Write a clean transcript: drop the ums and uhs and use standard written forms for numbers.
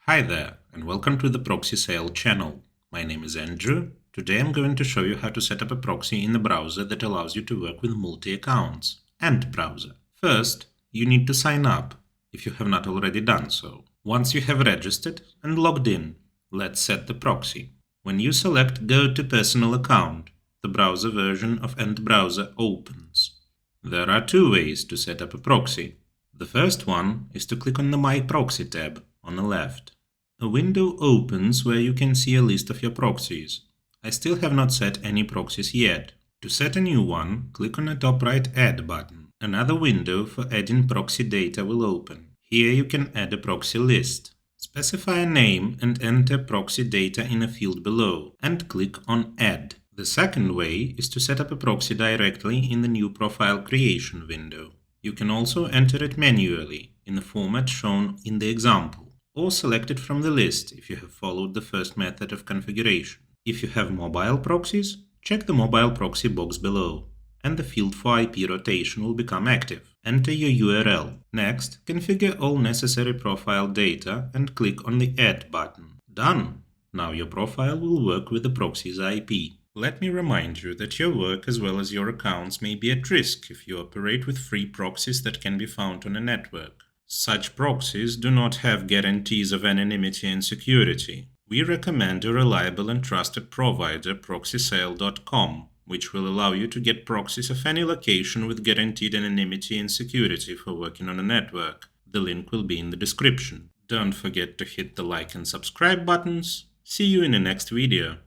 Hi there, and welcome to the Proxy Sale channel. My name is Andrew. Today I'm going to show you how to set up a proxy in the browser that allows you to work with multi-accounts, AntBrowser. First, you need to sign up, if you have not already done so. Once you have registered and logged in, let's set the proxy. When you select Go to Personal Account, the browser version of AntBrowser opens. There are two ways to set up a proxy. The first one is to click on the My Proxy tab on the left. A window opens where you can see a list of your proxies. I still have not set any proxies yet. To set a new one, click on the top right Add button. Another window for adding proxy data will open. Here you can add a proxy list. Specify a name and enter proxy data in a field below, and click on Add. The second way is to set up a proxy directly in the new profile creation window. You can also enter it manually in the format shown in the example, or select it from the list if you have followed the first method of configuration. If you have mobile proxies, check the mobile proxy box below, and the field for IP rotation will become active. Enter your URL. Next, configure all necessary profile data and click on the Add button. Done! Now your profile will work with the proxy's IP. Let me remind you that your work as well as your accounts may be at risk if you operate with free proxies that can be found on a network. Such proxies do not have guarantees of anonymity and security. We recommend a reliable and trusted provider, proxysale.com, which will allow you to get proxies of any location with guaranteed anonymity and security for working on a network. The link will be in the description. Don't forget to hit the like and subscribe buttons. See you in the next video.